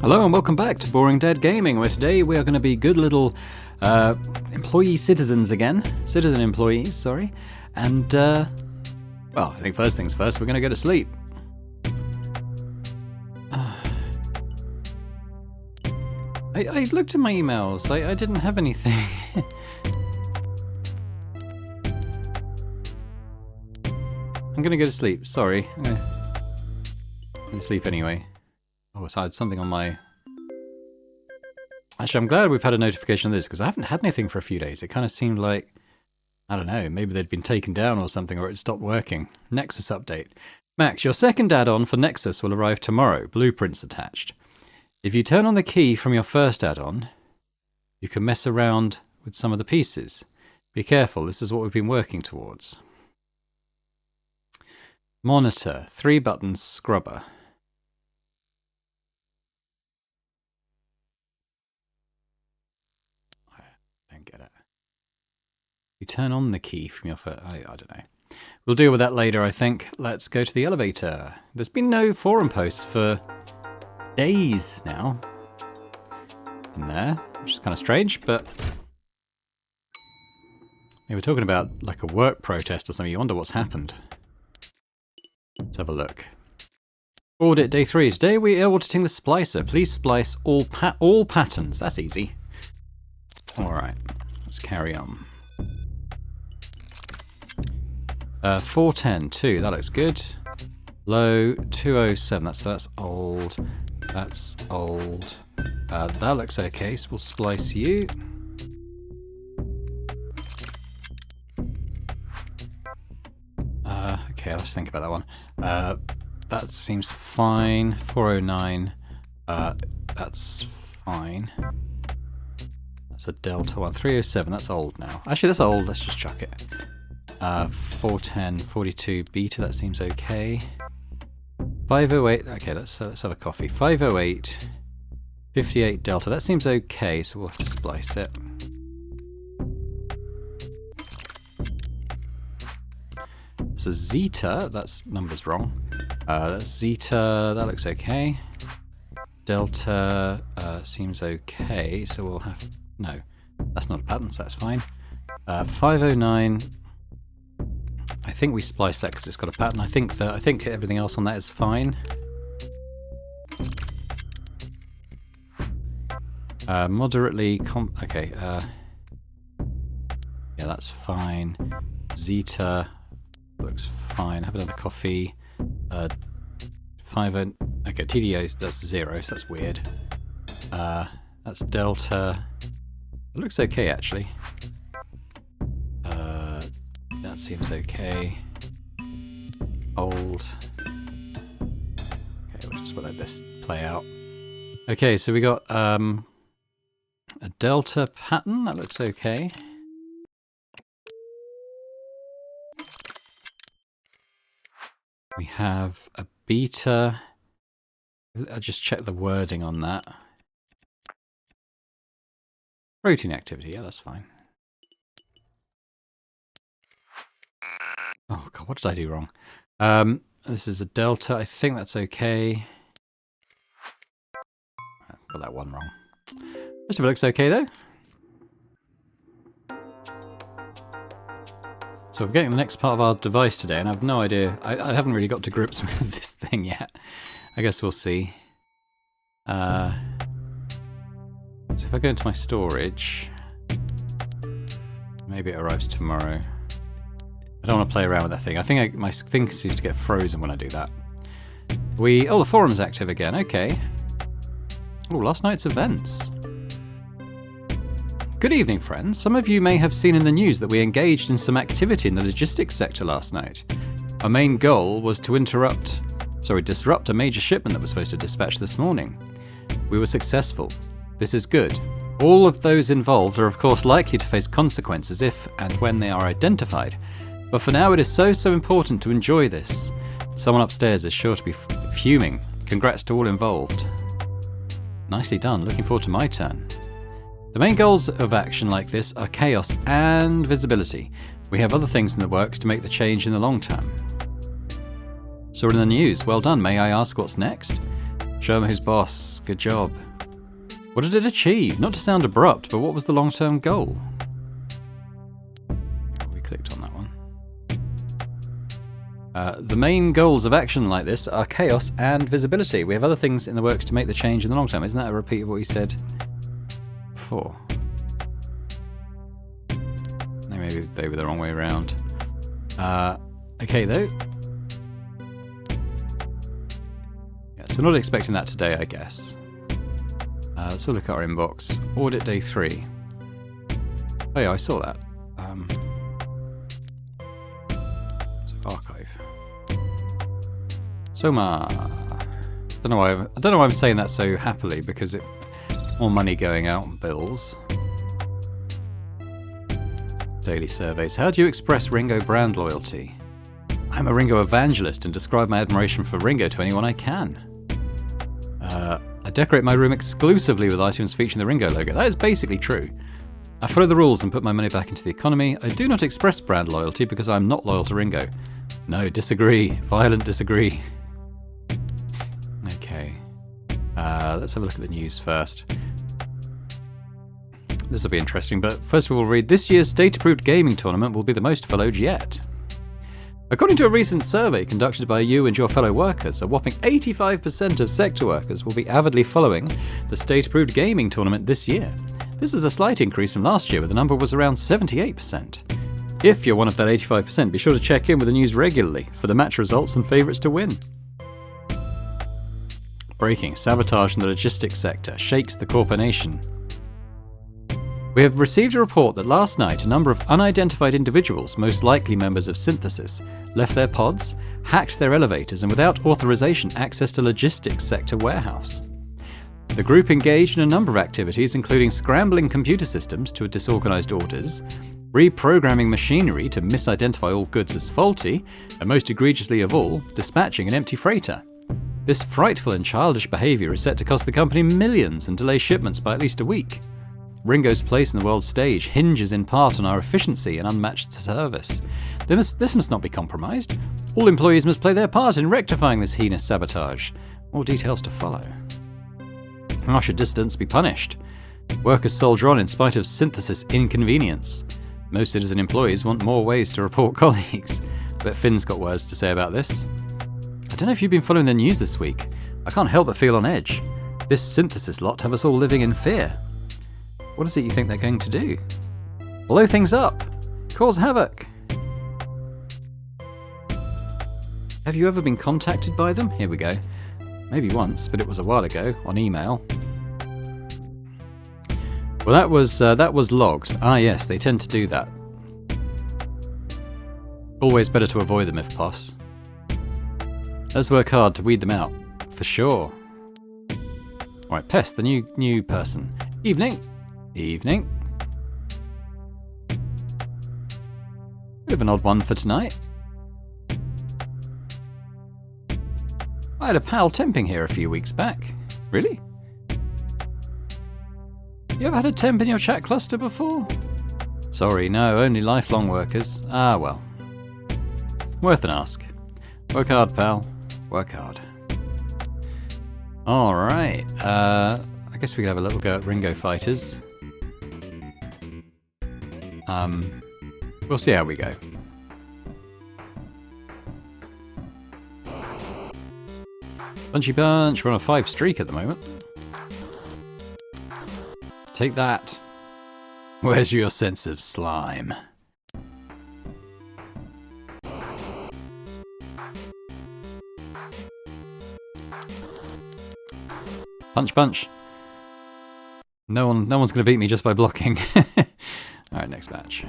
Hello and welcome back to Boring Dead Gaming, where today we are going to be good little employee citizens again. Citizen employees, sorry. And, well, I think first things first, we're going to go to sleep. I looked at my emails. I didn't have anything. I'm going to go to sleep, sorry. I'm going to sleep anyway. Oh, so I had something on my... Actually, I'm glad we've had a notification of this, because I haven't had anything for a few days. It kind of seemed like, I don't know, maybe they'd been taken down or something, or it stopped working. Nexus update. Max, your second add-on for Nexus will arrive tomorrow. Blueprints attached. If you turn on the key from your first add-on, you can mess around with some of the pieces. Be careful, this is what we've been working towards. Monitor, 3 buttons, scrubber. Get it. You turn on the key from your first... I don't know. We'll deal with that later, I think. Let's go to the elevator. There's been no forum posts for days now in there, which is kind of strange, but they were talking about like a work protest or something. You wonder what's happened. Let's have a look. Audit day 3. Today we are auditing the splicer. Please splice all patterns. That's easy. Alright, let's carry on. 410, 2, that looks good. Low, 207, that's old. That's old. That looks okay, so we'll splice you. Okay, let's think about that one. That seems fine. 409, that's fine. That's a delta one. 307, that's old now. Actually, that's old, let's just chuck it. 410, 42 beta, that seems okay. 508, okay, let's have a coffee. 508, 58 delta, that seems okay, so we'll have to splice it. It's a zeta, that's numbers wrong. That's zeta, that looks okay. Delta seems okay, so we'll have... No, that's not a pattern, so that's fine. 509. I think we spliced that because it's got a pattern. I think everything else on that is fine. Moderately okay. Yeah, that's fine. Zeta looks fine. Have another coffee. 50. Okay, TDO that's 0, so that's weird. That's delta. It looks okay, actually. That seems okay. Old. Okay, we'll just let this play out. Okay, so we got a delta pattern. That looks okay. We have a beta. I'll just check the wording on that. Routine activity, yeah, that's fine. Oh god, what did I do wrong? This is a delta, I think that's okay. Got that one wrong. Rest of it looks okay though. So we're getting the next part of our device today, and I have no idea. I haven't really got to grips with this thing yet. I guess we'll see. So if I go into my storage, maybe it arrives tomorrow. I don't want to play around with that thing. I think my thing seems to get frozen when I do that. Oh, the forum's active again. Okay. Oh, last night's events. Good evening, friends. Some of you may have seen in the news that we engaged in some activity in the logistics sector last night. Our main goal was to disrupt a major shipment that was supposed to dispatch this morning. We were successful. This is good. All of those involved are of course likely to face consequences if and when they are identified. But for now it is so important to enjoy this. Someone upstairs is sure to be fuming. Congrats to all involved. Nicely done. Looking forward to my turn. The main goals of action like this are chaos and visibility. We have other things in the works to make the change in the long term. Saw it in the news. Well done. May I ask what's next? Show 'em who's boss. Good job. What did it achieve? Not to sound abrupt, but what was the long-term goal? We clicked on that one. The main goals of action like this are chaos and visibility. We have other things in the works to make the change in the long term. Isn't that a repeat of what we said before? Maybe they were the wrong way around. Okay, though. Yeah, so we're not expecting that today, I guess. Let's have a look at our inbox. Audit day 3. Oh yeah, I saw that. Archive. Soma. I don't know why I'm saying that so happily, because more money going out on bills. Daily surveys. How do you express Ringo brand loyalty? I'm a Ringo evangelist and describe my admiration for Ringo to anyone I can. I decorate my room exclusively with items featuring the Ringo logo. That is basically true. I follow the rules and put my money back into the economy. I do not express brand loyalty because I'm not loyal to Ringo. No, disagree. Violent disagree. Okay. Let's have a look at the news first. This will be interesting, but first of all, we'll read this year's state-approved gaming tournament will be the most followed yet. According to a recent survey conducted by you and your fellow workers, a whopping 85% of sector workers will be avidly following the state-approved gaming tournament this year. This is a slight increase from last year, where the number was around 78%. If you're one of that 85%, be sure to check in with the news regularly for the match results and favourites to win. Breaking: sabotage in the logistics sector shakes the CorpoNation. We have received a report that last night a number of unidentified individuals, most likely members of Synthesis, left their pods, hacked their elevators, and without authorization accessed a logistics sector warehouse. The group engaged in a number of activities, including scrambling computer systems to disorganized orders, reprogramming machinery to misidentify all goods as faulty, and most egregiously of all, dispatching an empty freighter. This frightful and childish behavior is set to cost the company millions and delay shipments by at least a week. Ringo's place in the world stage hinges in part on our efficiency and unmatched service. This must not be compromised. All employees must play their part in rectifying this heinous sabotage. More details to follow. Harsher dissidents be punished. Workers soldier on in spite of Synthesis inconvenience. Most citizen employees want more ways to report colleagues. I bet Finn's got words to say about this. I don't know if you've been following the news this week. I can't help but feel on edge. This Synthesis lot have us all living in fear. What is it you think they're going to do? Blow things up! Cause havoc! Have you ever been contacted by them? Here we go. Maybe once, but it was a while ago, on email. Well, that was logged. Ah yes, they tend to do that. Always better to avoid them if poss. Let's work hard to weed them out, for sure. Alright, Pest, the new person. Evening! Evening. Bit of an odd one for tonight. I had a pal temping here a few weeks back. Really? You ever had a temp in your chat cluster before? Sorry, no, only lifelong workers. Ah, well. Worth an ask. Work hard, pal. Work hard. Alright, I guess we could have a little go at Ringo Fighters. We'll see how we go. Punchy punch, we're on a 5 streak at the moment. Take that. Where's your sense of slime? Punch, punch. No one's going to beat me just by blocking. Alright, next match.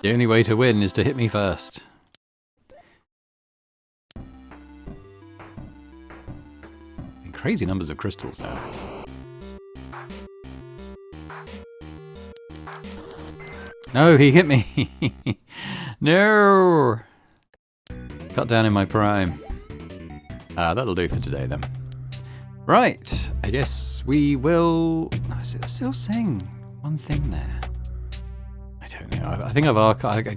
The only way to win is to hit me first. Crazy numbers of crystals now. No, he hit me. No. Cut down in my prime. That'll do for today then. Right, I guess we will... Is it still saying one thing there? I don't don't know. I think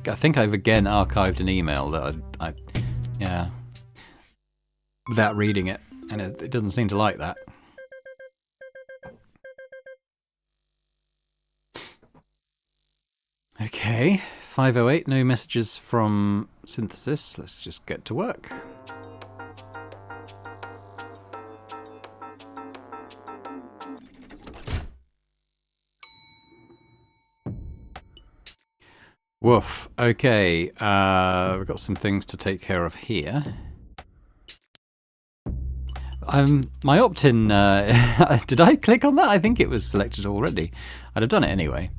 I think I've again archived an email that yeah, without reading it, and it doesn't seem to like that. Okay, 508, no messages from Synthesis. Let's just get to work. Woof. Okay, we've got some things to take care of here. My opt-in, did I click on that? I think it was selected already. I'd have done it anyway.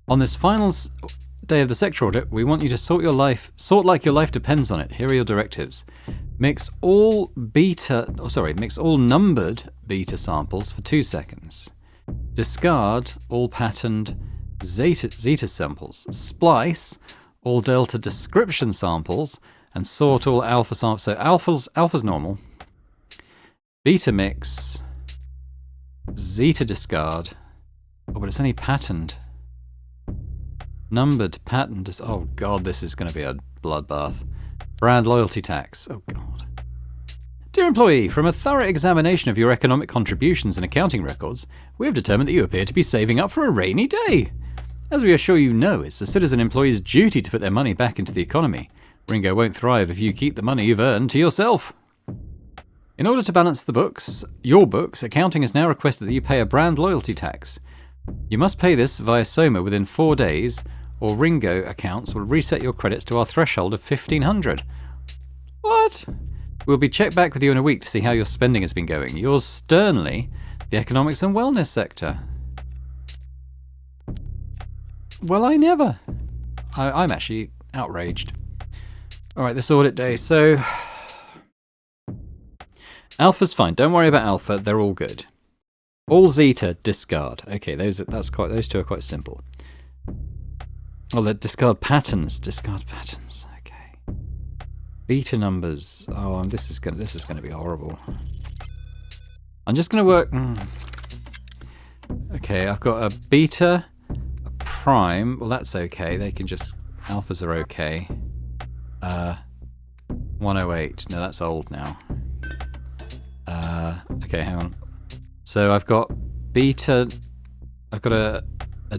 On this final day of the sector audit, we want you to sort like your life depends on it. Here are your directives. Mix all numbered beta samples for 2 seconds. Discard all patterned zeta samples. Splice all delta description samples and sort all alpha samples. So alpha's normal. Beta mix. Zeta discard. Oh, but it's only patterned. Numbered, patterned. Oh god, this is going to be a bloodbath. Brand loyalty tax. Oh god. Dear employee, from a thorough examination of your economic contributions and accounting records, we have determined that you appear to be saving up for a rainy day. As we are sure you know, it's a citizen employee's duty to put their money back into the economy. Ringo won't thrive if you keep the money you've earned to yourself. In order to balance your books, accounting has now requested that you pay a brand loyalty tax. You must pay this via Soma within 4 days, or Ringo accounts will reset your credits to our threshold of 1,500. What? We'll be checked back with you in a week to see how your spending has been going. Yours sternly, the Economics and Wellness Sector. Well, I never. I'm actually outraged. Alright, this audit day, so... Alpha's fine, don't worry about Alpha, they're all good. All Zeta, discard. Okay, those two are quite simple. Oh, the discard patterns. Okay. Beta numbers. Oh, this is gonna be horrible. I'm just gonna work. Okay, I've got a beta, a prime. Well, that's okay. They can just alphas are okay. 108. No, that's old now. Okay, hang on. So I've got beta. I've got a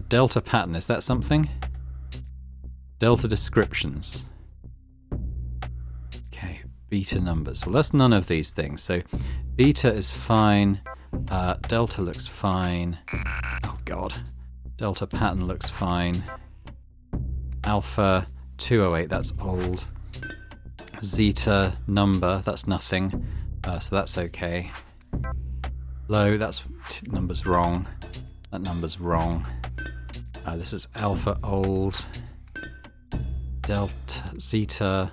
delta pattern. Is that something? Delta descriptions. Okay, beta numbers. Well, that's none of these things. So beta is fine. Delta looks fine. Oh god. Delta pattern looks fine. Alpha 208. That's old. Zeta number. That's nothing. So that's okay. Low. That's number's wrong. That number's wrong. This is alpha old. Delta, Zeta,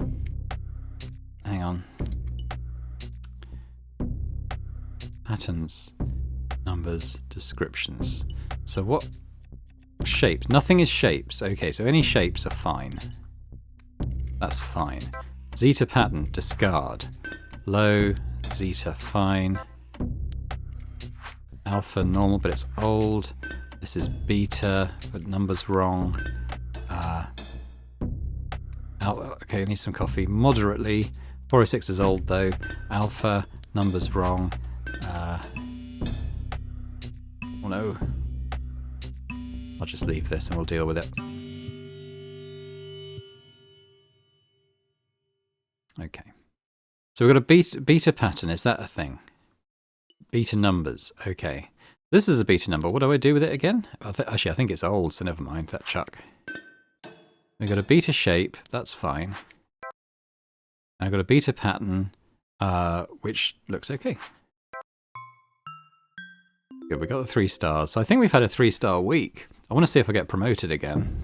hang on. Patterns, numbers, descriptions. So what shapes? Nothing is shapes. Okay, so any shapes are fine. That's fine. Zeta pattern, discard. Low, Zeta, fine. Alpha, normal, but it's old. This is beta, but number's wrong. Okay, I need some coffee. Moderately. 406 is old though. Alpha, number's wrong. Oh no. I'll just leave this and we'll deal with it. Okay. So we've got a beta pattern. Is that a thing? Beta numbers. Okay. This is a beta number. What do I do with it again? Actually, I think it's old, so never mind. That chuck. We've got a beta shape, that's fine. And I've got a beta pattern, which looks okay. Good, we got the 3 stars. So I think we've had a 3-star week. I want to see if I get promoted again.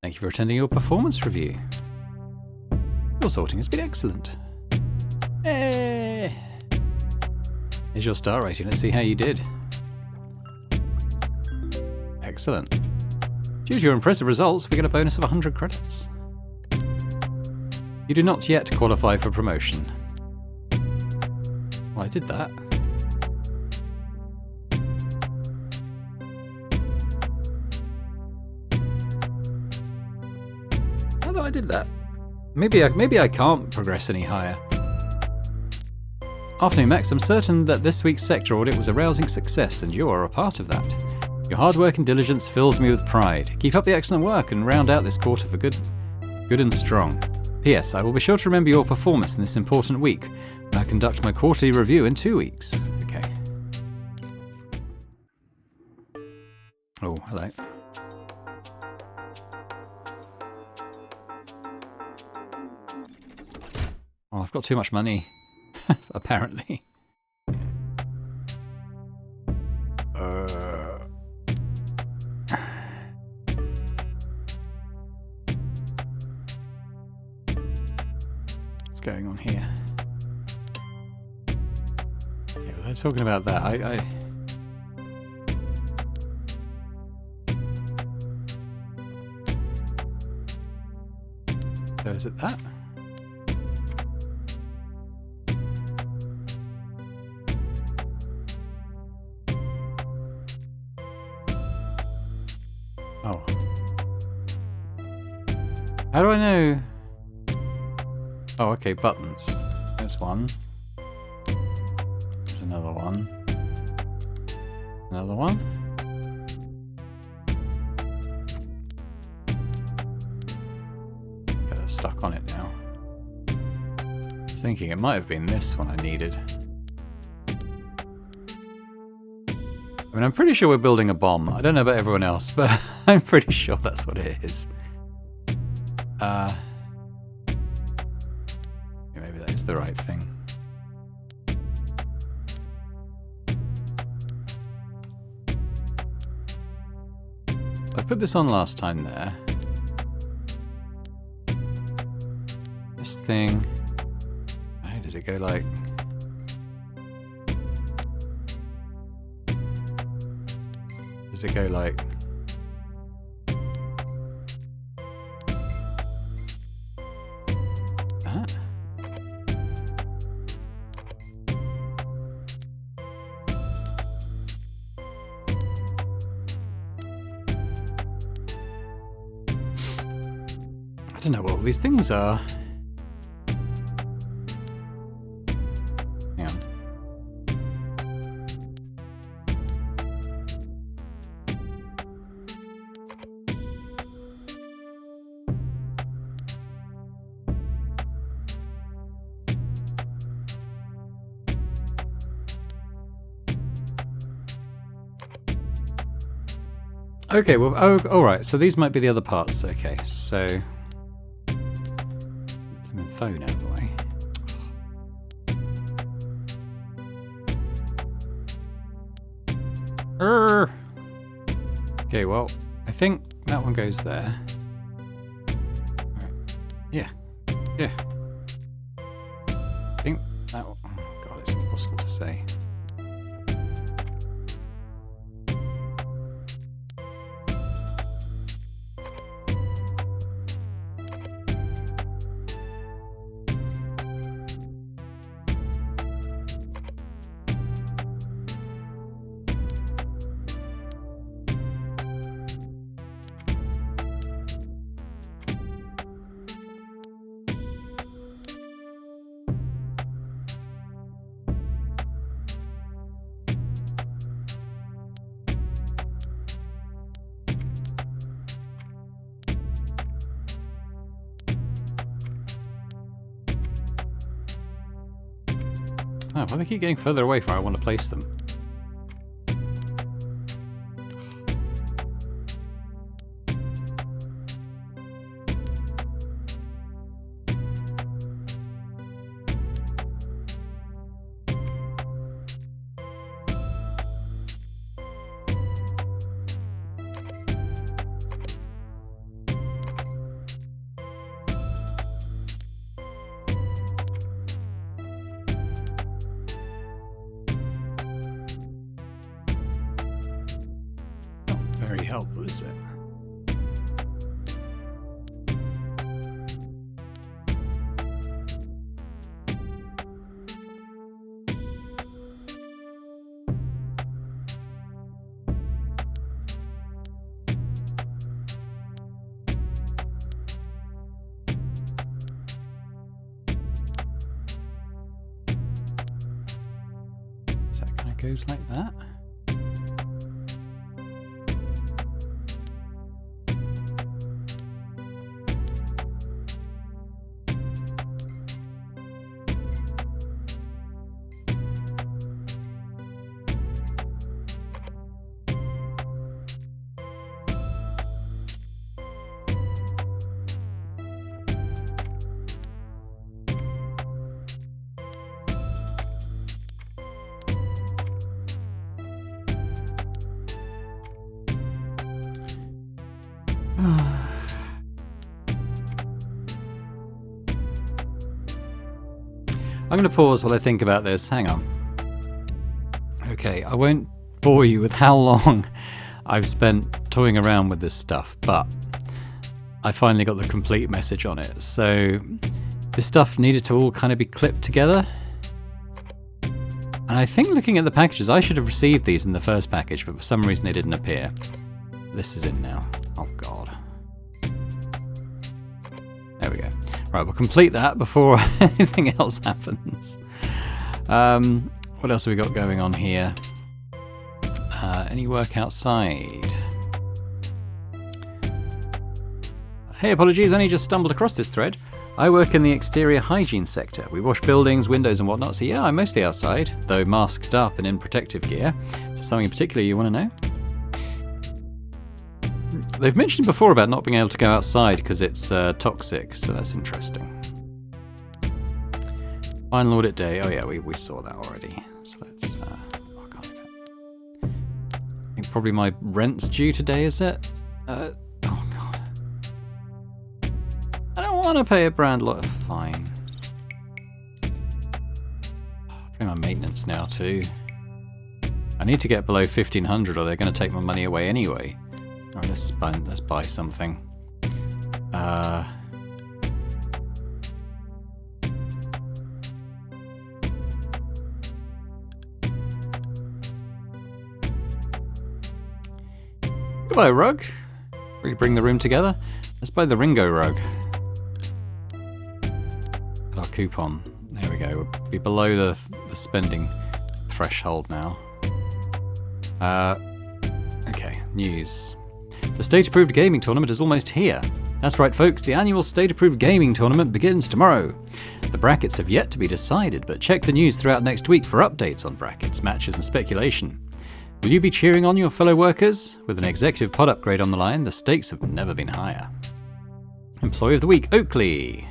Thank you for attending your performance review. Your sorting has been excellent. Hey! Here's your star rating. Let's see how you did. Excellent. Due to your impressive results, we get a bonus of 100 credits. You do not yet qualify for promotion. Well, I did that. that I did that. Maybe I can't progress any higher. Afternoon, Max. I'm certain that this week's sector audit was a rousing success, and you are a part of that. Your hard work and diligence fills me with pride. Keep up the excellent work and round out this quarter for good and strong. P.S. I will be sure to remember your performance in this important week when I conduct my quarterly review in 2 weeks. Okay. Oh, hello. Oh, I've got too much money, apparently. What's going on here? Yeah, they're talking about that. So is it that? Oh. How do I know? Oh, okay, buttons. There's one. There's another one. Another one. Okay, that's stuck on it now. I was thinking it might have been this one I needed. I mean, I'm pretty sure we're building a bomb. I don't know about everyone else, but I'm pretty sure that's what it is. Maybe that is the right thing. I put this on last time there. This thing... How does it go like... Does it go like... that? I don't know what all these things are. Hang on. Okay, well, oh, all right. So these might be the other parts. Okay, so phone out of the way. Okay, well, I think that one goes there. Right. Yeah, yeah. I think that one. Oh God, it's impossible to say. Oh, well, they keep getting further away from where I want to place them. Very helpful, is it? goes like that. I'm going to pause while I think about this. Hang on. Okay, I won't bore you with how long I've spent toying around with this stuff, but I finally got the complete message on it. So this stuff needed to all kind of be clipped together. And I think looking at the packages, I should have received these in the first package, but for some reason they didn't appear. This is in now. Oh God. There we go. Right, we'll complete that before anything else happens. What else have we got going on here? Any work outside? Hey, apologies, only just stumbled across this thread. I work in the exterior hygiene sector. We wash buildings, windows and whatnot, so yeah, I'm mostly outside, though masked up and in protective gear. Is there something in particular you want to know? They've mentioned before about not being able to go outside because it's toxic, so that's interesting. Final audit day. Oh yeah, we saw that already. So let's work on it. I think probably my rent's due today, is it? Oh God. I don't want to pay a brand lot. Fine. I'll pay my maintenance now too. I need to get below 1,500 or they're going to take my money away anyway. Alright, let's buy something. Goodbye, rug. Really bring the room together. Let's buy the Ringo rug. At our coupon. There we go. We'll be below the spending threshold now. Okay, news. The State-Approved Gaming Tournament is almost here. That's right, folks, the annual State-Approved Gaming Tournament begins tomorrow. The brackets have yet to be decided, but check the news throughout next week for updates on brackets, matches and speculation. Will you be cheering on your fellow workers? With an executive pod upgrade on the line, the stakes have never been higher. Employee of the Week, Oakley.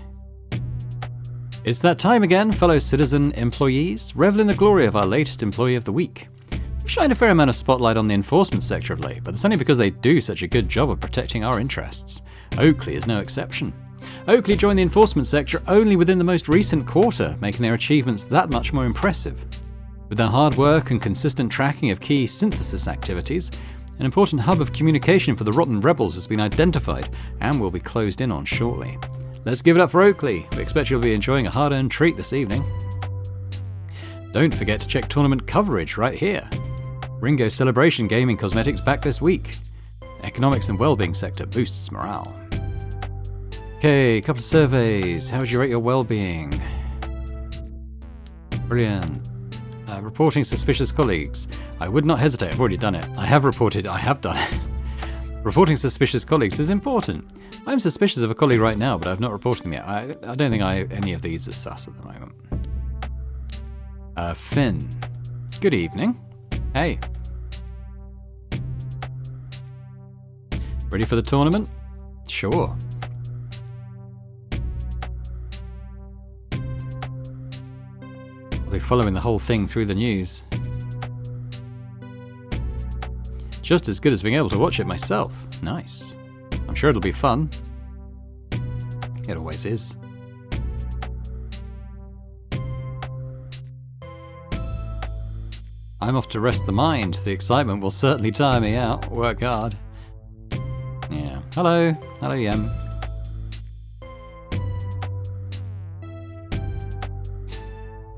It's that time again, fellow citizen employees. Revel in the glory of our latest Employee of the Week. We've shined a fair amount of spotlight on the enforcement sector of late, but it's only because they do such a good job of protecting our interests. Oakley is no exception. Oakley joined the enforcement sector only within the most recent quarter, making their achievements that much more impressive. With their hard work and consistent tracking of key synthesis activities, an important hub of communication for the Rotten Rebels has been identified and will be closed in on shortly. Let's give it up for Oakley. We expect you'll be enjoying a hard-earned treat this evening. Don't forget to check tournament coverage right here. Ringo Celebration Gaming Cosmetics back this week. Economics and Wellbeing sector boosts morale. Okay, a couple of surveys. How would you rate your well-being? Brilliant. Reporting suspicious colleagues. I would not hesitate. I've already done it. I have done it. Reporting suspicious colleagues is important. I'm suspicious of a colleague right now, but I've not reported them yet. I don't think any of these are sus at the moment. Finn. Good evening. Hey. Ready for the tournament? Sure. I'll be following the whole thing through the news. Just as good as being able to watch it myself. Nice. I'm sure it'll be fun. It always is. I'm off to rest the mind. The excitement will certainly tire me out. Work hard. Yeah. Hello. Hello, Yem.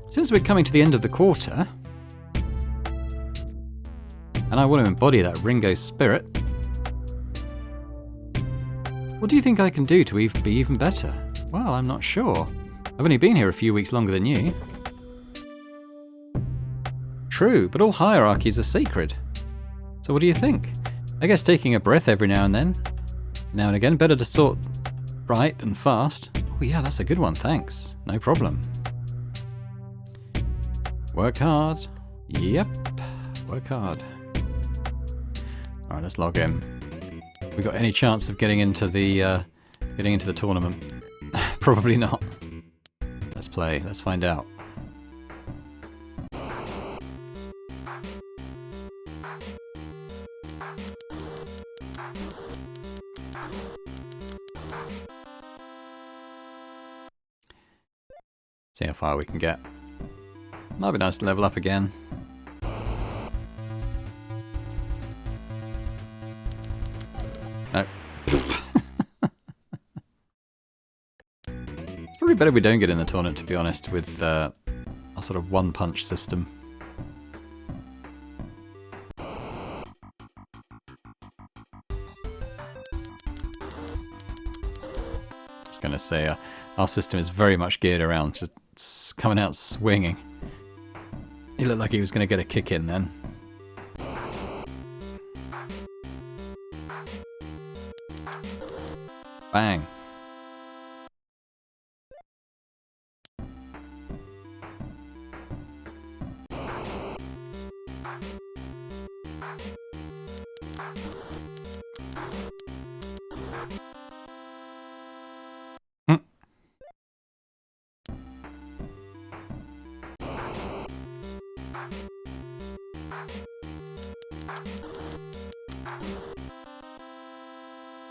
Since we're coming to the end of the quarter, and I want to embody that Ringo spirit, what do you think I can do to be even better? Well, I'm not sure. I've only been here a few weeks longer than you. true, but all hierarchies are sacred. So what do you think? I guess taking a breath every now and again, better to sort right than fast. Oh yeah, that's a good one, thanks. No problem. Work hard. Yep, work hard. Alright, let's log in. We got any chance of getting into the tournament? Probably not. Let's play, let's find out. See how far we can get. Might be nice to level up again. No. It's probably better we don't get in the tournament, to be honest, with our sort of one-punch system. Just gonna say, our system is very much geared around just coming out swinging. He looked like he was going to get a kick in then. Bang.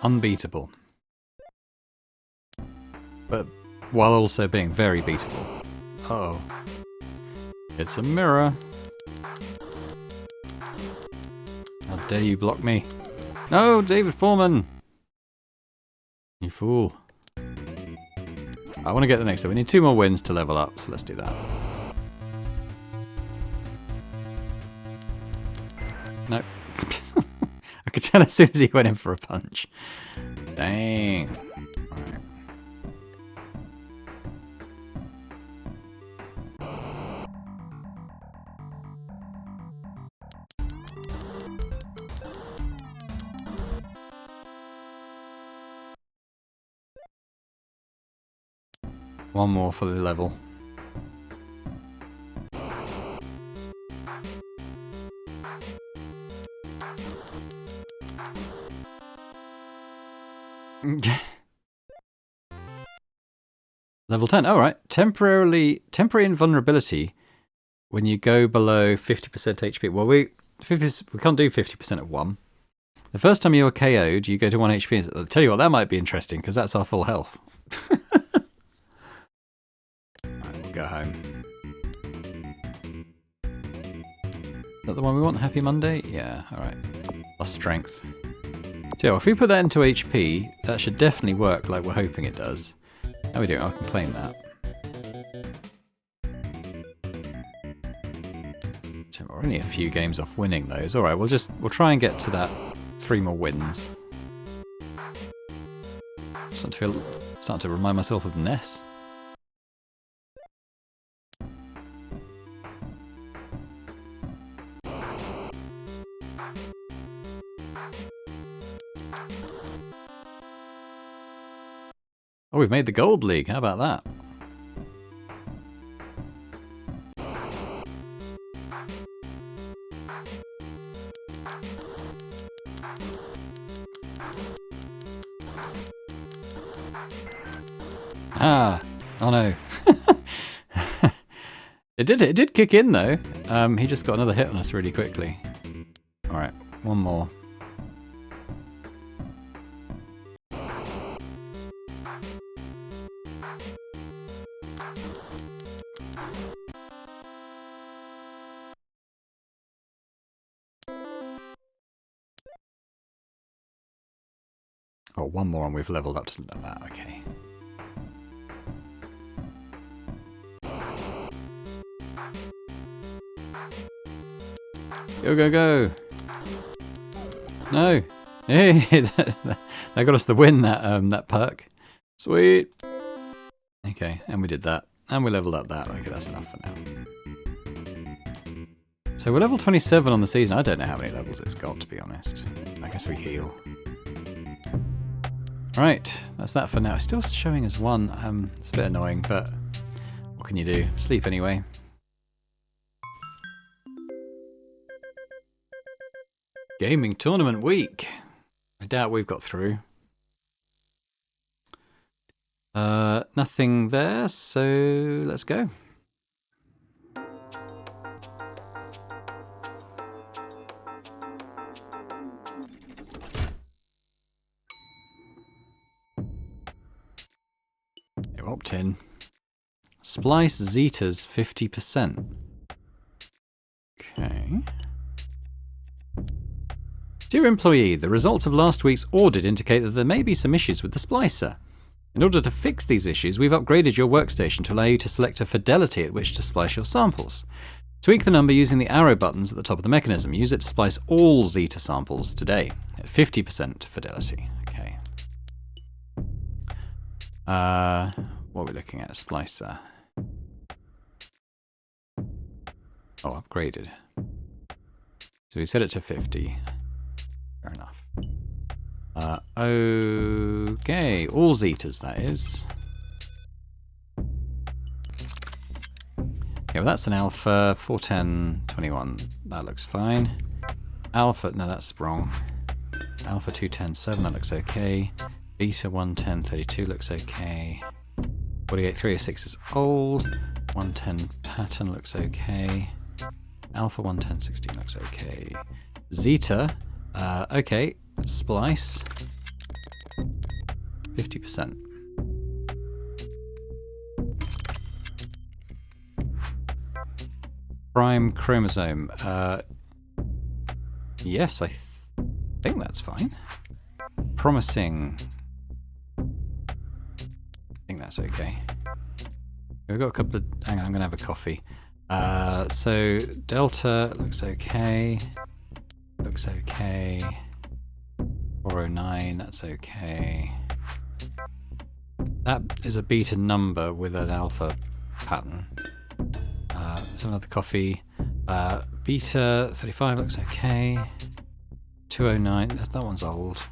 Unbeatable. But while also being very beatable. Uh-oh. It's a mirror. How dare you block me? No, David Foreman! You fool. I want to get the next one. We need 2 more wins to level up, so let's do that. Nope. I could tell as soon as he went in for a punch. Dang. Alright. One more for the level. Level 10. All right. Temporary invulnerability when you go below 50% HP. Well, we can't do 50% at 1. The first time you are KO'd, you go to 1 HP. I'll tell you what, that might be interesting because that's our full health. Right, we'll go home. Is that the one we want? Happy Monday? Yeah. All right. Plus strength. So if we put that into HP, that should definitely work like we're hoping it does. How are we doing? I can claim that. So we're only a few games off winning those. Alright, we'll try and get to that 3 more wins. Starting to remind myself of Ness. Oh, we've made the Gold League. How about that? Ah, oh no. It did kick in though. He just got another hit on us really quickly. All right, one more. Oh, one more and we've leveled up to that, okay. Go, go, go! No! Hey, that got us the win, that perk. Sweet! Okay, and we did that. And we leveled up that. Okay, that's enough for now. So we're level 27 on the season. I don't know how many levels it's got, to be honest. I guess we heal. Right, that's that for now. It's still showing as 1. It's a bit annoying, but what can you do? Sleep anyway. Gaming tournament week. I doubt we've got through. Nothing there, so let's go. Opt-in. Splice Zetas 50%. Okay. Dear employee, the results of last week's audit indicate that there may be some issues with the splicer. In order to fix these issues, we've upgraded your workstation to allow you to select a fidelity at which to splice your samples. Tweak the number using the arrow buttons at the top of the mechanism. Use it to splice all Zeta samples today at 50% fidelity. Okay. What are we looking at? Splicer. Oh, upgraded. So we set it to 50. Fair enough. Okay, all Zetas, that is. Okay, well that's an alpha, 410, 21. That looks fine. Alpha, no, that's wrong. Alpha 210, 7, that looks okay. Beta 110, 32 looks okay. 48, 306 is old. 110 pattern looks okay. Alpha 110, 16 looks okay. Zeta, okay. Splice 50%. Prime chromosome. Yes, I think that's fine. Promising. I think that's okay. We've got a couple of. Hang on, I'm going to have a coffee. So Delta looks okay. Looks okay. 409, that's okay. That is a beta number with an alpha pattern. There's another coffee. Beta 35 looks okay. 209, that one's old.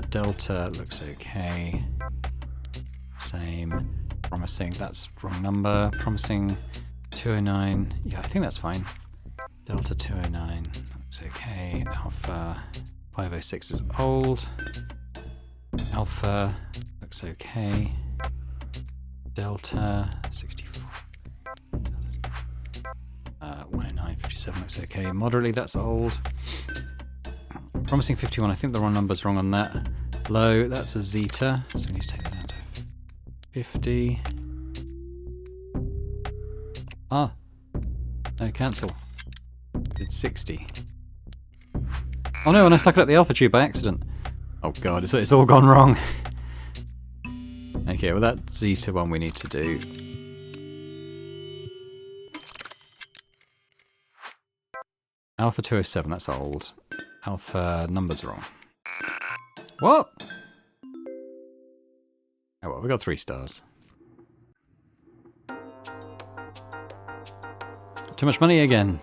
Delta looks okay. Same. Promising, that's wrong number. Promising 209, yeah, I think that's fine. Delta 209 looks okay. Alpha 506 is old. Alpha looks okay. Delta 64. 109, 57 looks okay. Moderately, that's old. Promising 51, I think the wrong number's wrong on that. Low, that's a Zeta, so we need to take that down to 50. Ah, no, cancel. Did 60. Oh no, and I stuck it up the alpha tube by accident. Oh god, it's all gone wrong. Okay, well that Zeta one we need to do. Alpha 207, that's old. Alpha number's wrong. What? Oh well, we got 3 stars. Too much money again.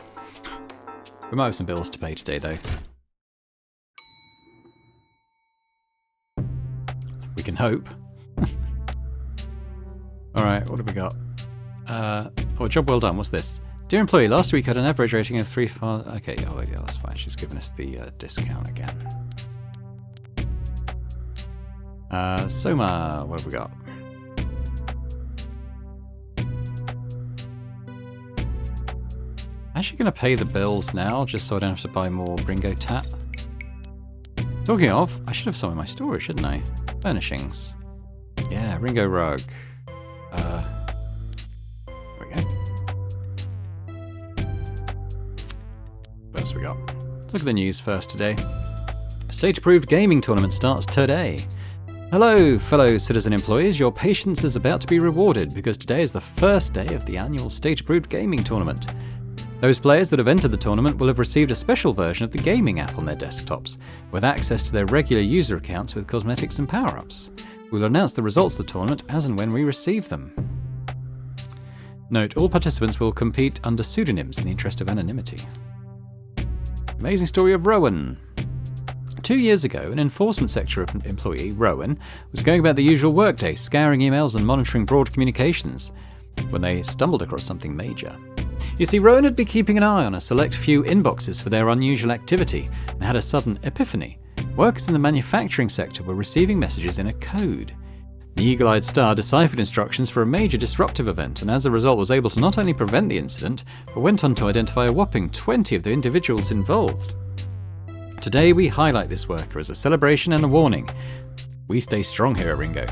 We might have some bills to pay today though. We can hope. Alright, what have we got? Oh, job well done. What's this? Dear employee, last week I had an average rating of 3. Okay, oh yeah, that's fine. She's given us the discount again. Soma, what have we got? Actually going to pay the bills now, just so I don't have to buy more Bringo Tap. Talking of, I should have some in my storage, shouldn't I? Furnishings. Yeah, Ringo Rug. There we go. What else we got? Let's look at the news first today. A state-approved gaming tournament starts today. Hello, fellow citizen employees. Your patience is about to be rewarded because today is the first day of the annual state-approved gaming tournament. Those players that have entered the tournament will have received a special version of the gaming app on their desktops, with access to their regular user accounts with cosmetics and power-ups. We will announce the results of the tournament as and when we receive them. Note, all participants will compete under pseudonyms in the interest of anonymity. Amazing story of Rowan. 2 years ago, an enforcement sector employee, Rowan, was going about the usual workday, scouring emails and monitoring broad communications, when they stumbled across something major. You see, Rowan had been keeping an eye on a select few inboxes for their unusual activity and had a sudden epiphany. Workers in the manufacturing sector were receiving messages in a code. The eagle-eyed star deciphered instructions for a major disruptive event, and as a result was able to not only prevent the incident, but went on to identify a whopping 20 of the individuals involved. Today we highlight this worker as a celebration and a warning. We stay strong here at Ringo.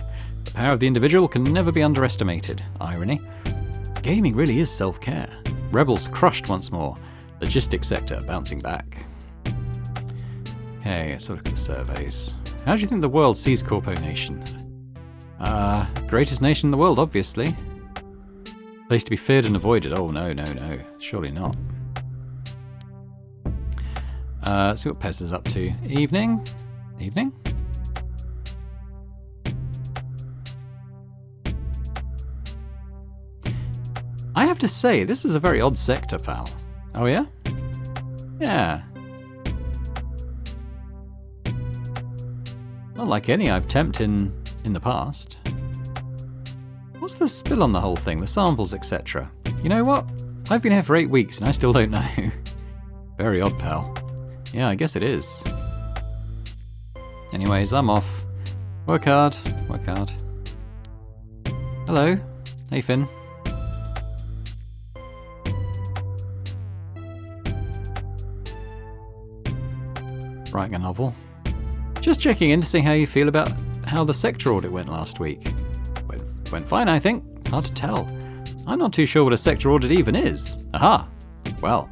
The power of the individual can never be underestimated. Irony? Gaming really is self-care. Rebels crushed once more. Logistics sector bouncing back. Okay, let's have a look at the surveys. How do you think the world sees CorpoNation? Greatest nation in the world, obviously. Place to be feared and avoided. Oh, no. Surely not. See what Pez is up to. Evening? I have to say, this is a very odd sector, pal. Oh, yeah? Yeah. Not like any I've temped in the past. What's the spill on the whole thing? The samples, etc. You know what? I've been here for 8 weeks and I still don't know. Very odd, pal. Yeah, I guess it is. Anyways, I'm off. Work hard. Hello. Hey, Finn. Writing a novel. Just checking in to see how you feel about how the sector audit went last week. Went fine, I think. Hard to tell. I'm not too sure what a sector audit even is. Aha! Well.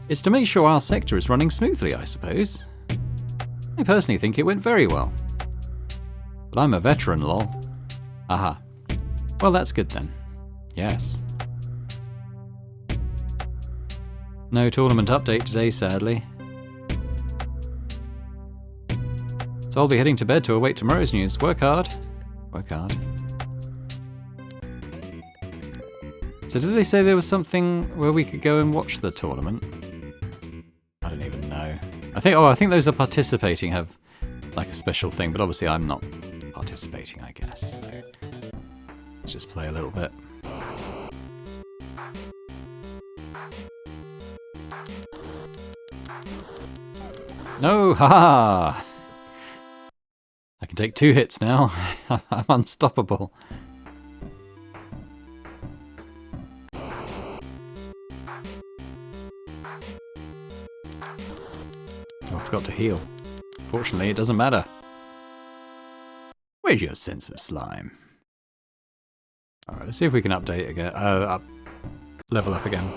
It's to make sure our sector is running smoothly, I suppose. I personally think it went very well. But I'm a veteran, lol. Aha. Well, that's good then. Yes. No tournament update today, sadly. So I'll be heading to bed to await tomorrow's news. Work hard. So did they say there was something where we could go and watch the tournament? I don't even know. I think those are participating have like a special thing, but obviously I'm not participating, I guess. So let's just play a little bit. No, haha! I can take 2 hits now. I'm unstoppable. Oh, I forgot to heal. Fortunately, it doesn't matter. Where's your sense of slime? Alright, let's see if we can update again. Level up again.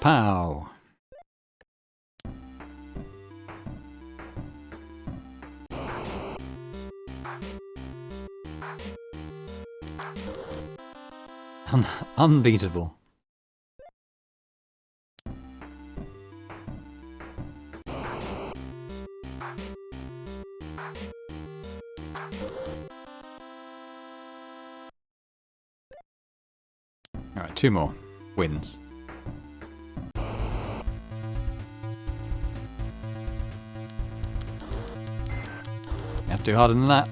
Pow. Unbeatable. Alright, 2 more wins. You have to do harder than that.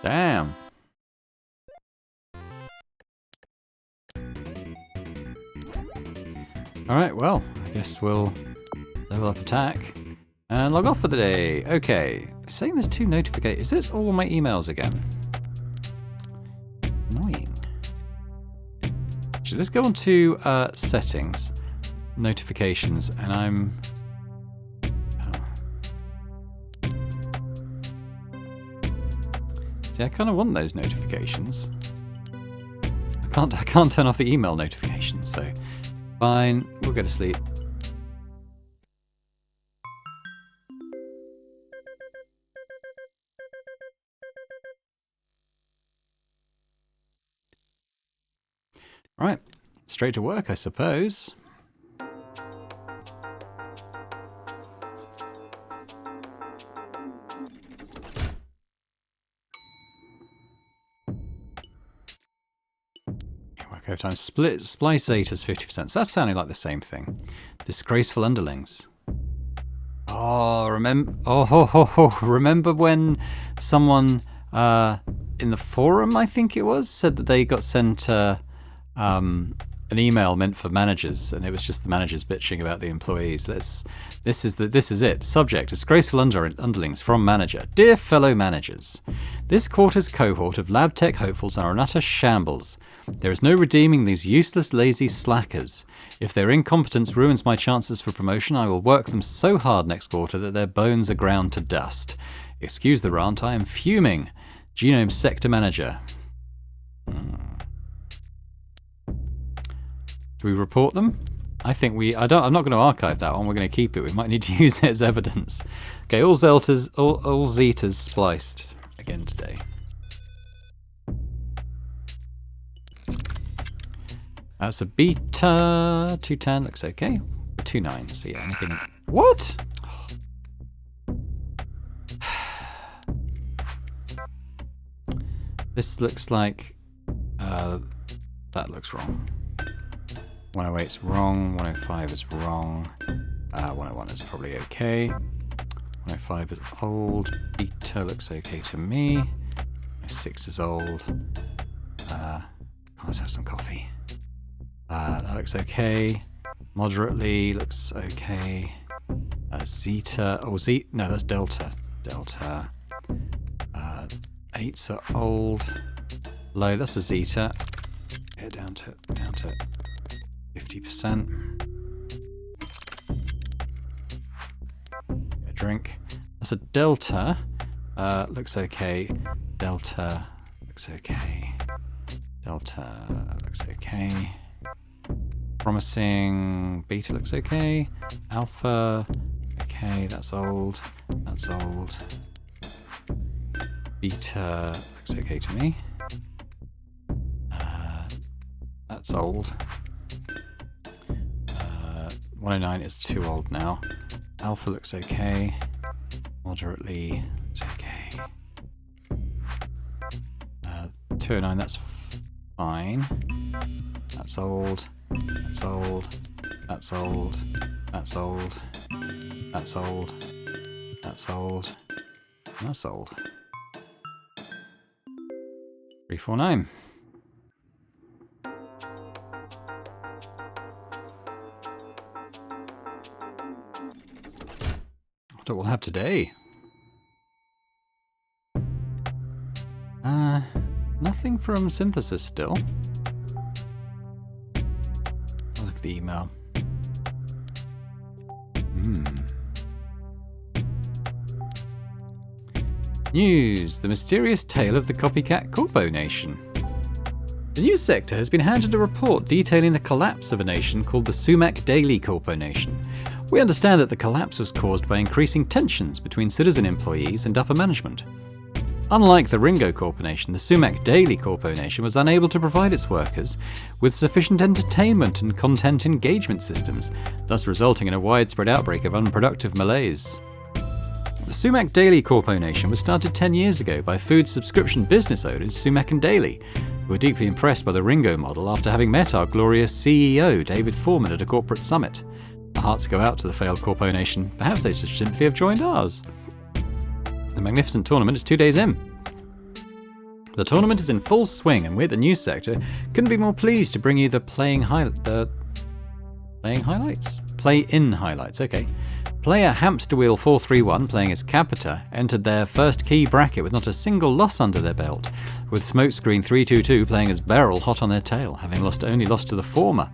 Damn. Alright, well, I guess we'll level up attack and log off for the day. Okay, saying there's 2 notifications. Is this all my emails again? Annoying. Should this go on to settings, notifications, and I'm... See, I kind of want those notifications. I can't turn off the email notifications, so fine, we'll go to sleep. Right, straight to work, I suppose. Work overtime. Split splice data is 50%. So that's sounding like the same thing. Disgraceful underlings. Oh, remember when someone in the forum, I think it was, said that they got sent an email meant for managers, and it was just the managers bitching about the employees. This is it. Subject: disgraceful underlings from manager. Dear fellow managers, this quarter's cohort of lab tech hopefuls are an utter shambles. There is no redeeming these useless, lazy slackers. If their incompetence ruins my chances for promotion, I will work them so hard next quarter that their bones are ground to dust. Excuse the rant, I am fuming. Genome Sector Manager. Do we report them? I think I'm not going to archive that one. We're going to keep it. We might need to use it as evidence. Okay, all Zetas spliced again today. That's a beta 210. Looks okay. 2.9. So yeah, anything. What? This looks like that looks wrong. 108 is wrong, 105 is wrong, 101 is probably okay, 105 is old, beta looks okay to me, 106 is old, let's have some coffee, that looks okay, moderately looks okay, zeta, no that's delta, 8's are old, low, that's a zeta, get down to 50%. Get a drink. That's a delta. Looks okay. Delta looks okay. Delta looks okay. Promising. Beta looks okay. Alpha. Okay, that's old. That's old. Beta looks okay to me. That's old. 109 is too old now. Alpha looks okay. Moderately looks okay. 209, that's fine. That's old. That's old. That's old. That's old. That's old. That's old. That's old. 349. What we'll have today. Nothing from synthesis still. I'll look at the email. News: the mysterious tale of the copycat CorpoNation. The news sector has been handed a report detailing the collapse of a nation called the Sumac Daily CorpoNation. We understand that the collapse was caused by increasing tensions between citizen employees and upper management. Unlike the Ringo CorpoNation, the Sumac Daily CorpoNation was unable to provide its workers with sufficient entertainment and content engagement systems, thus resulting in a widespread outbreak of unproductive malaise. The Sumac Daily CorpoNation was started 10 years ago by food subscription business owners Sumac and Daily, who were deeply impressed by the Ringo model after having met our glorious CEO, David Foreman, at a corporate summit. Our hearts go out to the failed CorpoNation. Perhaps they should simply have joined ours. The magnificent tournament is 2 days in. The tournament is in full swing, and we at the news sector couldn't be more pleased to bring you the play-in highlights. Okay. Player Hamsterwheel431, playing as Capita, entered their first key bracket with not a single loss under their belt, with Smokescreen322 playing as Beryl hot on their tail, having only lost to the former.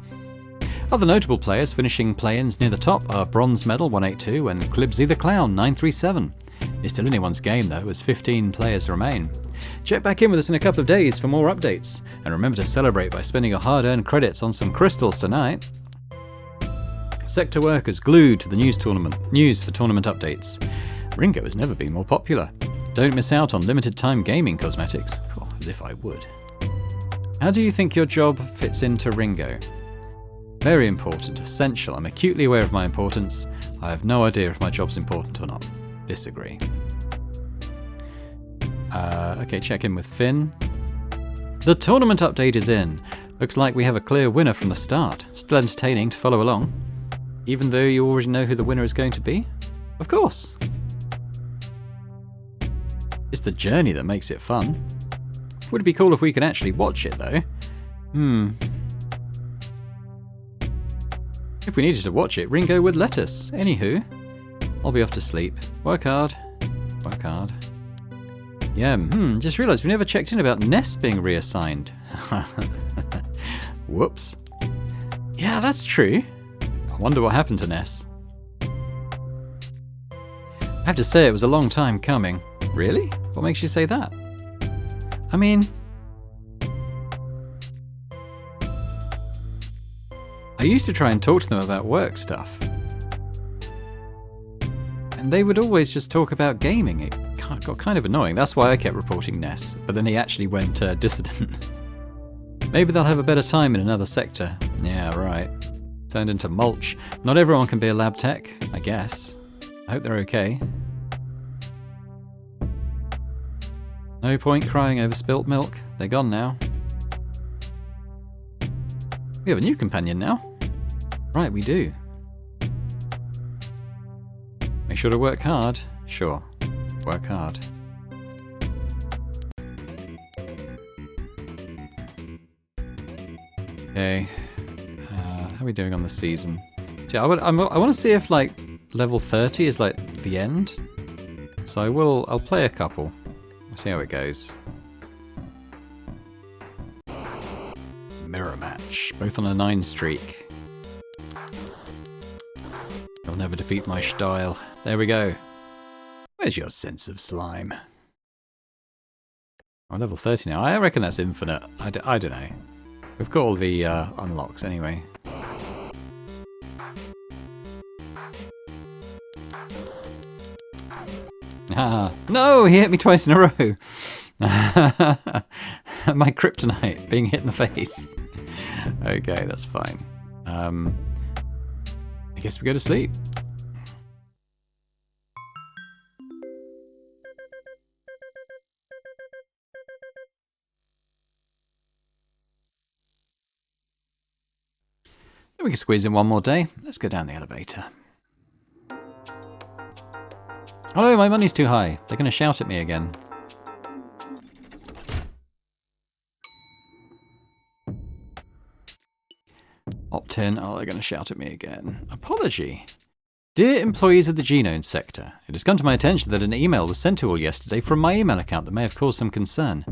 Other notable players finishing play-ins near the top are Bronze Medal 182 and Clibsy the Clown 937. It's still anyone's game though, as 15 players remain. Check back in with us in a couple of days for more updates, and remember to celebrate by spending your hard-earned credits on some crystals tonight. Sector workers glued to the news for tournament updates. Ringo has never been more popular. Don't miss out on limited time gaming cosmetics. Oh, as if I would. How do you think your job fits into Ringo? Very important, essential. I'm acutely aware of my importance. I have no idea if my job's important or not. Disagree. Okay, check in with Finn. The tournament update is in. Looks like we have a clear winner from the start. Still entertaining to follow along. Even though you already know who the winner is going to be? Of course. It's the journey that makes it fun. Would it be cool if we could actually watch it, though? If we needed to watch it, Ringo would let us. Anywho, I'll be off to sleep. Work hard. Work hard. Yeah, just realised we never checked in about Ness being reassigned. Whoops. Yeah, that's true. I wonder what happened to Ness. I have to say it was a long time coming. Really? What makes you say that? I mean... I used to try and talk to them about work stuff. And they would always just talk about gaming. It got kind of annoying. That's why I kept reporting Ness. But then he actually went dissident. Maybe they'll have a better time in another sector. Yeah, right. Turned into mulch. Not everyone can be a lab tech, I guess. I hope they're okay. No point crying over spilt milk. They're gone now. We have a new companion now. Right, we do. Make sure to work hard. Sure. Work hard. Okay. How are we doing on the season? Yeah, I want to see if like level 30 is like the end. So I'll play a couple. We'll see how it goes. Mirror match. Both on a 9 streak. You'll never defeat my style. There we go. Where's your sense of slime? I'm level 30 now. I reckon that's infinite. I don't know. We've got all the unlocks anyway. Ah, no! He hit me twice in a row! My kryptonite being hit in the face. Okay, that's fine. I guess we go to sleep. We can squeeze in one more day. Let's go down the elevator. Oh, my money's too high. They're going to shout at me again. Opt-in. Oh, they're going to shout at me again. Apology. Dear employees of the Genome sector, it has come to my attention that an email was sent to all yesterday from my email account that may have caused some concern.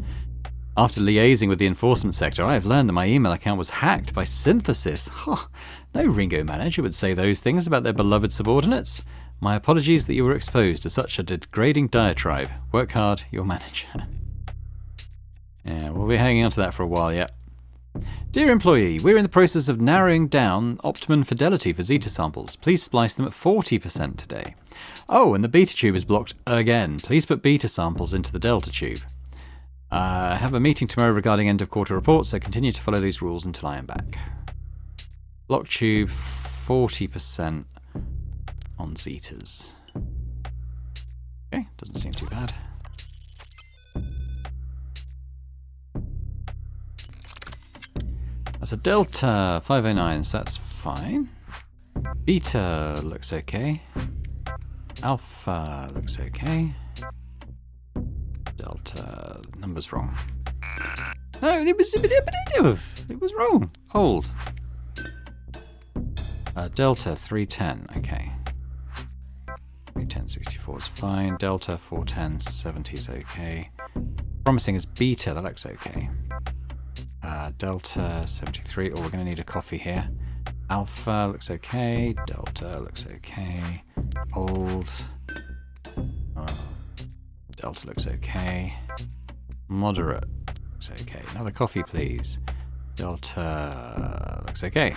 After liaising with the enforcement sector, I have learned that my email account was hacked by Synthesis. Huh. No Ringo manager would say those things about their beloved subordinates. My apologies that you were exposed to such a degrading diatribe. Work hard, your manager. Yeah, we'll be hanging on to that for a while yet. Dear employee, we're in the process of narrowing down optimum fidelity for Zeta samples. Please splice them at 40% today. Oh, and the beta tube is blocked again. Please put beta samples into the delta tube. I have a meeting tomorrow regarding end of quarter reports, so continue to follow these rules until I am back. Block tube 40% on Zetas. Okay, doesn't seem too bad. That's a delta 509, so that's fine. Beta looks okay. Alpha looks okay. Delta number's wrong. No, it was wrong. Old. Delta 310, okay. 31064 is fine. Delta 41070 is okay. Promising is beta, that looks okay. Delta 73, oh, we're going to need a coffee here. Alpha looks okay. Delta looks okay. Old. Delta looks okay. Moderate looks okay. Another coffee, please. Delta looks okay.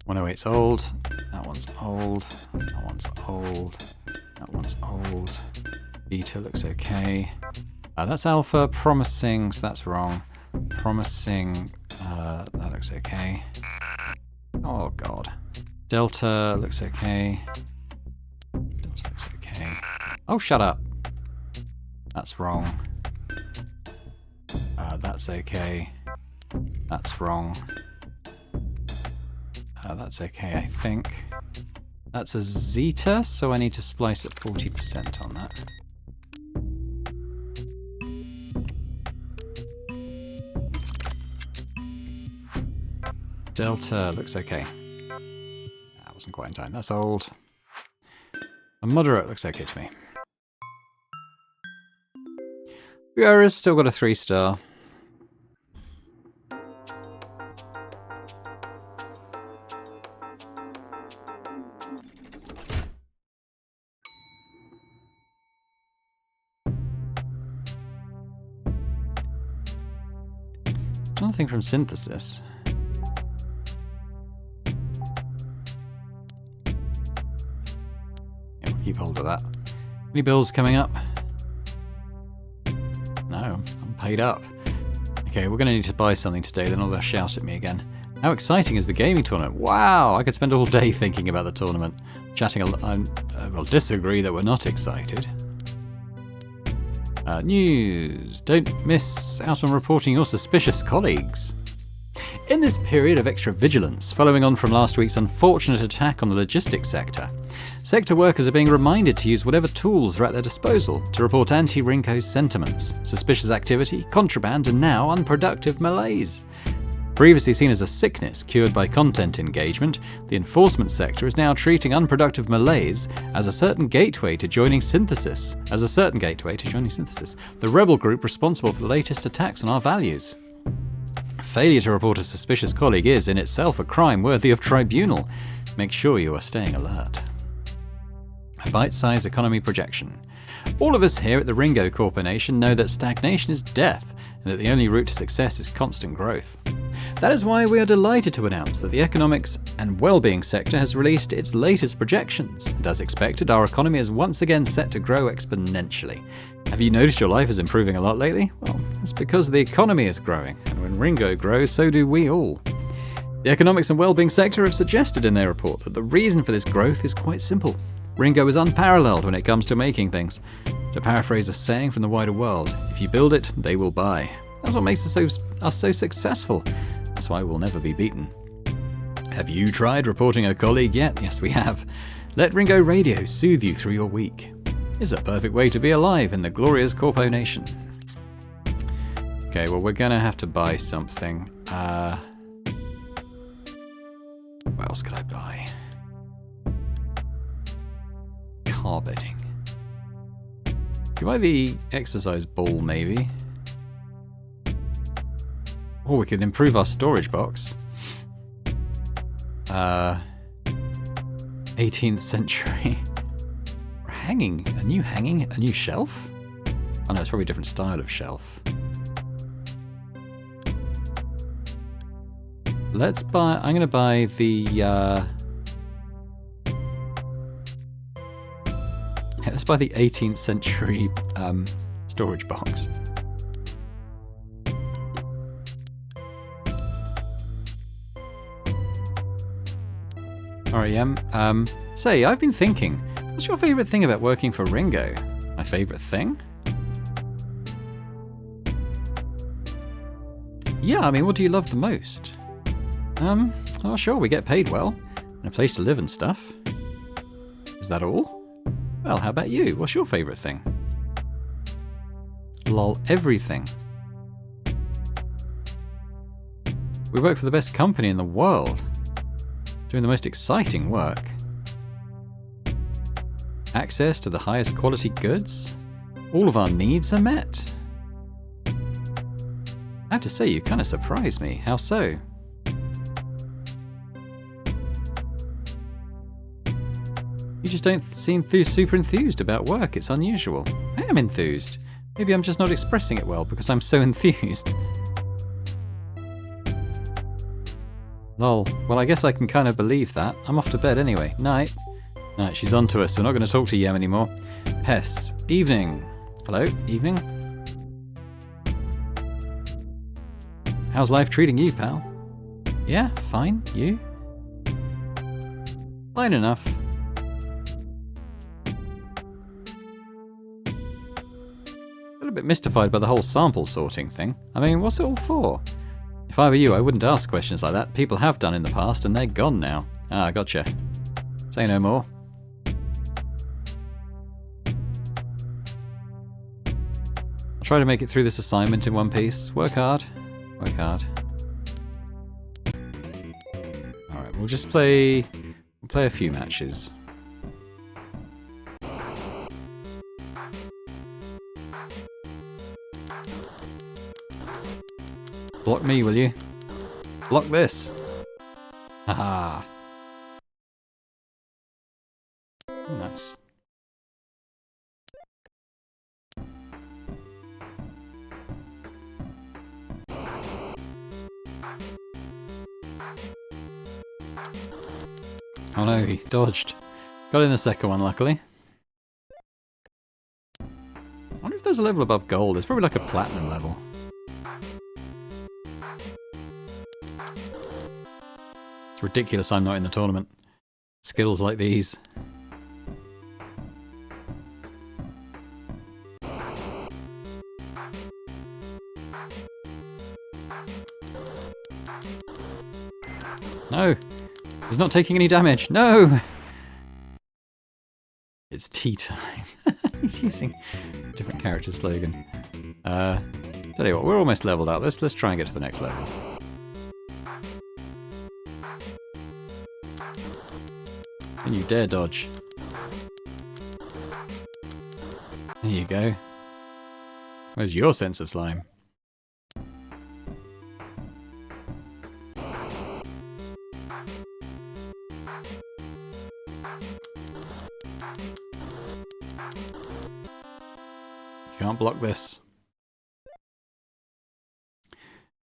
108's old. That one's old. That one's old. That one's old. Beta looks okay. That's alpha. Promising, so that's wrong. Promising, that looks okay. Oh god. Delta looks okay. Delta looks okay. Oh, shut up. That's wrong. That's okay. That's wrong. That's okay, I think. That's a zeta, so I need to splice at 40% on that. Delta looks okay. That wasn't quite in time. That's old. A moderate looks okay to me. Vieira's still got a 3-star. Nothing from synthesis. Yeah, we'll keep hold of that. Any bills coming up? No, I'm paid up. Okay, we're going to need to buy something today, then they'll shout at me again. How exciting is the gaming tournament? Wow, I could spend all day thinking about the tournament. Chatting I'll disagree that we're not excited. News. Don't miss out on reporting your suspicious colleagues. In this period of extra vigilance, following on from last week's unfortunate attack on the logistics sector, sector workers are being reminded to use whatever tools are at their disposal to report anti-Rinko sentiments, suspicious activity, contraband, and now unproductive malaise. Previously seen as a sickness cured by content engagement, the enforcement sector is now treating unproductive malaise as a certain gateway to joining synthesis. The rebel group responsible for the latest attacks on our values. Failure to report a suspicious colleague is, in itself, a crime worthy of tribunal. Make sure you are staying alert. A bite-sized economy projection. All of us here at the Ringo CorpoNation know that stagnation is death, and that the only route to success is constant growth. That is why we are delighted to announce that the economics and well-being sector has released its latest projections, and as expected, our economy is once again set to grow exponentially. Have you noticed your life is improving a lot lately? Well, it's because the economy is growing, and when Ringo grows, so do we all. The economics and well-being sector have suggested in their report that the reason for this growth is quite simple. Ringo is unparalleled when it comes to making things. To paraphrase a saying from the wider world, if you build it, they will buy. That's what makes us so successful. That's why we'll never be beaten. Have you tried reporting a colleague yet? Yes, we have. Let Ringo Radio soothe you through your week. It's a perfect way to be alive in the glorious CorpoNation. Okay, well, we're going to have to buy something. What else could I buy? Car betting. Could buy the exercise ball, maybe. Or we could improve our storage box. 18th century. A new shelf? Oh no, it's probably a different style of shelf. I'm gonna buy the, let's buy the 18th century, storage box. REM, say, I've been thinking, what's your favourite thing about working for Ringo? My favourite thing? Yeah, I mean, what do you love the most? Oh sure, we get paid well, and a place to live and stuff. Is that all? Well, how about you? What's your favourite thing? Lol, everything. We work for the best company in the world. Doing the most exciting work. Access to the highest quality goods. All of our needs are met. I have to say, you kind of surprised me. How so? You just don't seem super enthused about work. It's unusual. I am enthused. Maybe I'm just not expressing it well because I'm so enthused. Lol. Well, I guess I can kind of believe that. I'm off to bed anyway. Night. Night, she's on to us. We're not going to talk to Yem anymore. Pests. Evening. Hello? Evening? How's life treating you, pal? Yeah, fine. You? Fine enough. A little bit mystified by the whole sample sorting thing. I mean, what's it all for? If I were you, I wouldn't ask questions like that. People have done in the past, and they're gone now. Ah, gotcha. Say no more. I'll try to make it through this assignment in one piece. Work hard. Work hard. Alright, we'll just play a few matches. Block me, will you? Block this. Haha. Nice. Oh no, he dodged. Got in the second one, luckily. I wonder if there's a level above gold. It's probably like a platinum level. It's ridiculous I'm not in the tournament. Skills like these. No! He's not taking any damage. No! It's tea time. He's using a different character slogan. Tell you what, we're almost leveled up. Let's try and get to the next level. Can you dare dodge? There you go. Where's your sense of slime? Can't block this.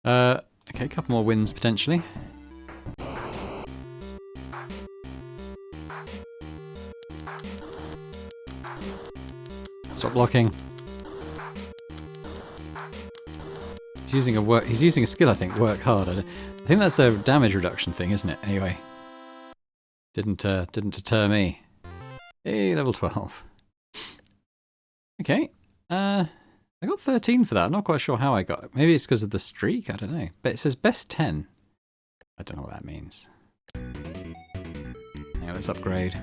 Okay, a couple more wins potentially. Stop blocking. He's using a skill, I think. Work hard. I think that's a damage reduction thing, isn't it? Anyway, didn't deter me. Hey, level 12. Okay. I got 13 for that. I'm not quite sure how I got it. Maybe it's because of the streak. I don't know. But it says best 10. I don't know what that means. Yeah, let's upgrade.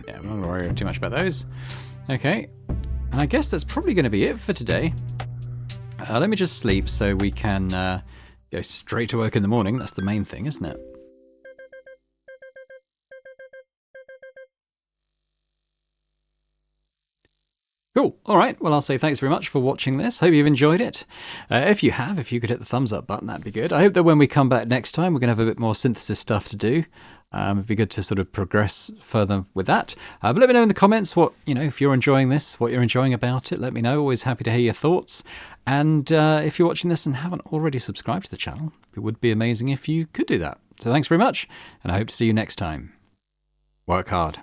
Yeah, I'm not going to worry too much about those. Okay. And I guess that's probably going to be it for today. Let me just sleep so we can go straight to work in the morning. That's the main thing, isn't it? Cool. All right. Well, I'll say thanks very much for watching this. Hope you've enjoyed it. If you have, if you could hit the thumbs up button, that'd be good. I hope that when we come back next time, we're going to have a bit more synthesis stuff to do. It'd be good to sort of progress further with that. But let me know in the comments what, if you're enjoying this, what you're enjoying about it. Let me know. Always happy to hear your thoughts. And if you're watching this and haven't already subscribed to the channel, it would be amazing if you could do that. So thanks very much, and I hope to see you next time. Work hard.